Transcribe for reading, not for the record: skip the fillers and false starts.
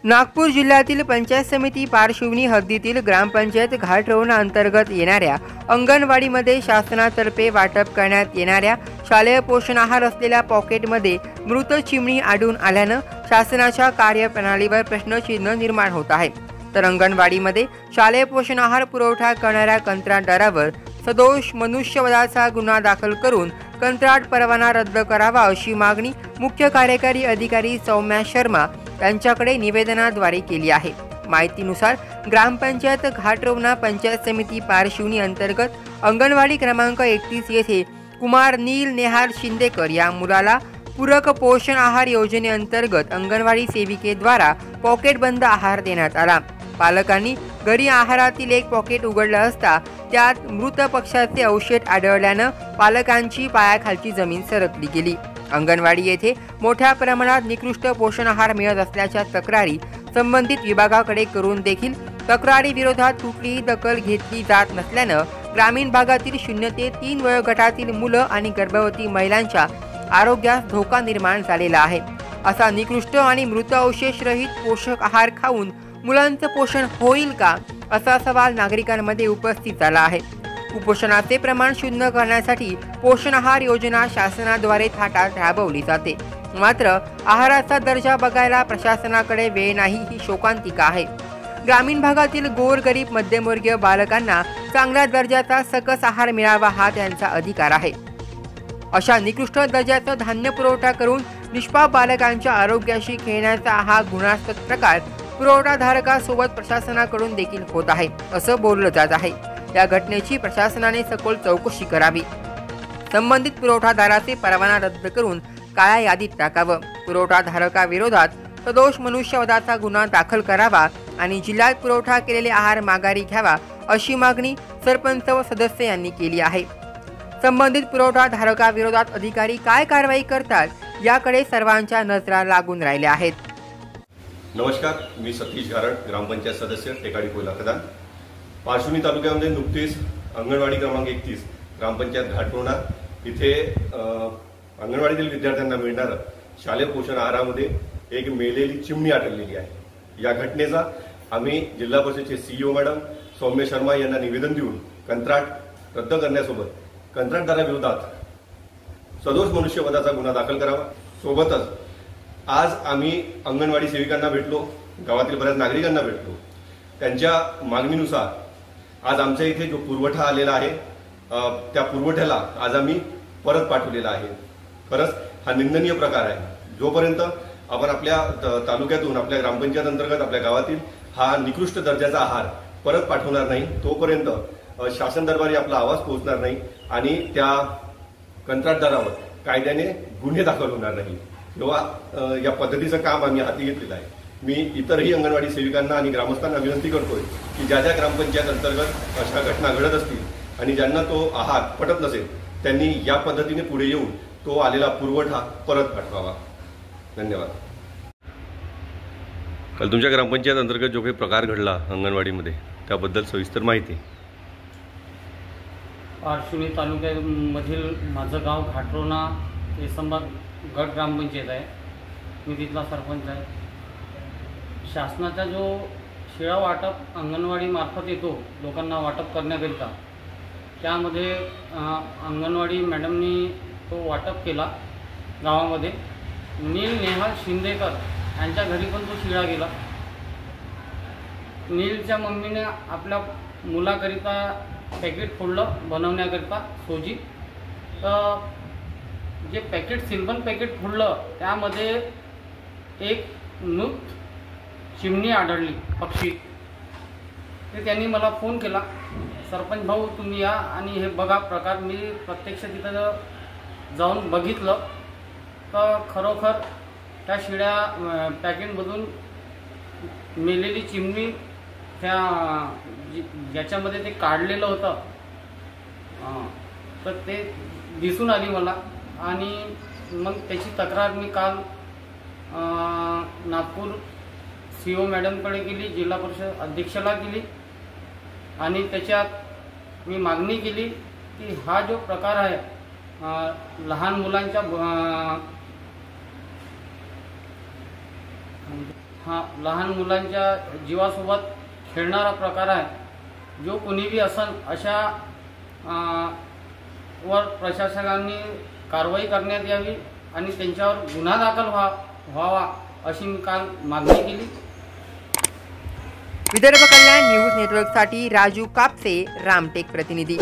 नागपूर जिल्ह्यातील पंचायत समिती पारशिवनी हद्दीतील ग्रामपंचायत घाटरोणा अंतर्गत येणाऱ्या अंगणवाडीमध्ये शासनातर्फे वाटप करण्यात येणाऱ्या शालेय पोषण आहार असलेल्या पॉकेटमध्ये मृत चिमणी आढळून आल्यानं शासनाच्या कार्यप्रणालीवर प्रश्नचिन्ह निर्माण होत आहे। तर अंगणवाडीमध्ये शालेय पोषण आहार पुरवठा करणाऱ्या कंत्राटदारावर सदोष मनुष्यवधाचा गुन्हा दाखल करून कंत्राट परवाना रद्द करावा अशी मागणी मुख्य कार्यकारी अधिकारी सौम्या शर्मा यांच्याकडे निवेदनाद्वारे केली आहे। माहितीनुसार ग्रामपंचायत घाटरोणा पंचायत समिती पारशिवनी अंतर्गत अंगणवाडी क्रमांक 31 येथे कुमार नील नेहार शिंदेकर या मुलाला पूरक पोषण आहार योजनेअंतर्गत अंगणवाडी सेविकेद्वारा पॉकेट बंद आहार देण्यात आला। पालकांनी घरी आहारातील एक पॉकेट उघडलं असता त्यात मृत पक्ष्याचे अवशेष आढळल्यानं पालकांची पायाखालची जमीन सरकली गेली। अंगणवाडी येथे मोठ्या प्रमाणात निकृष्ट पोषण आहार मिळत असल्याच्या तक्रारी संबंधित विभागाकडे करून देखील तक्रारी विरोधात कुठलीही दखल घेतली जात नसल्यानं ग्रामीण भागातील 0 ते 3 वयोगटातील मुलं आणि गर्भवती महिलांच्या आरोग्यास धोका निर्माण झालेला आहे। असा निकृष्ट आणि मृत अवशेष रहित पोषक आहार खाऊन मुलांचं पोषण होईल का असा सवाल नागरिकांमध्ये उपस्थित झाला आहे। कुपोषणाचे प्रमाण शून्य करण्यासाठी पोषण आहार योजना शासनाद्वारे थाटात राबवली जाते, मात्र आहाराचा दर्जा बघायला प्रशासनाकडे वेळ नाही ही शोकांतिका आहे। ग्रामीण भागातील गोरगरीब मध्यमवर्गीय बालकांना चांगल्या दर्जाचा सकस आहार मिळावा हा त्यांचा अधिकार आहे। अशा निकृष्ट दर्जाचा धान्य पुरवठा करून निष्पाप बालकांच्या आरोग्याशी खेळण्याचा हा गुन्हास्पद प्रकार पुरवठाधारकासोबत प्रशासनाकडून देखील होत आहे असं बोललं जात आहे। या घटनेची प्रशासनाने सखोल चौकशी करावी, संबंधित पुरवठादाराचे परवाना रद्द करून काळ्या यादीत टाकावं, पुरवठाधारकाविरोधात सदोष मनुष्यवधाचा गुन्हा दाखल करावा आणि जिल्ह्यात पुरवठा केलेले आहार माघारी घ्यावा अशी मागणी सरपंच व सदस्य यांनी केली आहे। संबंधित पुरवठाधारकाविरोधात अधिकारी काय कारवाई करतात याकडे सर्वांच्या नजरा लागून राहिल्या आहेत। नमस्कार, मी सतीश गारड, ग्रामपंचायत सदस्य टेकाडी कोयला खदान। पारशिवनी तालुक्यामध्ये नुकतीच अंगणवाडी क्रमांक 31 ग्रामपंचायत घाटरोणा इथे अंगणवाडीतील विद्यार्थ्यांना मिळणारं शालेय पोषण आहारामध्ये एक मेलेली चिमणी आढळलेली आहे। या घटनेचा आम्ही जिल्हा परिषदेचे सीईओ मॅडम सौम्य शर्मा यांना निवेदन देऊन कंत्राट रद्द करण्यासोबत कंत्राटदाराविरोधात सदोष मनुष्यवधाचा गुन्हा दाखल करावा। सोबतच आज आम्ही अंगणवाडी सेविकांना भेटलो, गावातील बऱ्याच नागरिकांना भेटलो। त्यांच्या मागणीनुसार आज आमच्या इथे जो पुरवठा आलेला आहे त्या पुरवठ्याला आज आम्ही परत पाठवलेला आहे। खरंच हा निंदनीय प्रकार आहे। जोपर्यंत आपण आपल्या तालुक्यातून आपल्या ग्रामपंचायत अंतर्गत आपल्या गावातील हा निकृष्ट दर्जाचा आहार परत पाठवणार नाही तोपर्यंत शासन दरबारी आपला आवाज पोहोचणार नाही आणि त्या कंत्राटदारावर कायद्याने गुन्हे दाखल होणार नाही। तेव्हा या पद्धतीचं काम आम्ही हाती घेतलेलं आहे। मी इतरही अंगणवाडी सेविकांना आणि ग्रामस्थांना विनंती करतोय की ज्या ज्या ग्रामपंचायत अंतर्गत अशा घटना घडत असतील आणि ज्यांना तो आहार पटत नसेल त्यांनी या पद्धतीने पुढे येऊन तो आलेला पुरवठा परत पाठवावा। धन्यवाद। काल तुमच्या ग्रामपंचायत अंतर्गत जो काही प्रकार घडला अंगणवाडीमध्ये त्याबद्दल सविस्तर माहिती। पारशिवनी तालुक्यामधील माझं गाव घाटरोणा एसंबाद गट ग्रामपंचायत आहे। मी तिथला सरपंच आहे। शासनाचा जो शिळा वाटप अंगणवाडी मार्फत येतो लोकांना वाटप करण्याकरिता, त्यामध्ये अंगणवाडी मॅडमनी तो वाटप केला। गावामध्ये नील नेहाल शिंदेकर यांच्या घरी पण तो शिळा गेला। नीलच्या मम्मीने आपल्या मुलाकरिता पॅकेट फोडलं बनवण्याकरिता सोजी। तर जे पॅकेट सिल्वर पॅकेट फोडलं त्यामध्ये एक मृत चिमणी आढळली, पक्षी। ते त्यांनी मला फोन केला, सरपंच भाऊ तुम्ही या आणि हे बघा प्रकार। मी प्रत्यक्ष तिथं जाऊन बघितलं तर खरोखर त्या शिळ्या पॅकेटमधून मेलेली चिमणी त्या ज्याच्यामध्ये ते काढलेलं होतं तर ते दिसून आली मला। आणि मग त्याची तक्रार मी काल नागपूर सीओ मॅडमकडे केली, जिल्हा परिषद अध्यक्षाला केली आणि त्याच्यात मी मागणी केली की हा जो प्रकार आहे लहान मुलांच्या हा लहान मुलांच्या जीवासोबत खेळणारा प्रकार आहे। जो कोणी बी असन अशा वर प्रशासनाने कारवाई करण्यात यावी आणि त्यांच्यावर गुन्हा दाखल व्हावा अशी मी काल मागणी केली। विदर्भ कल्याण न्यूज नेटवर्कसाठी राजू कापसे, रामटेक प्रतिनिधी।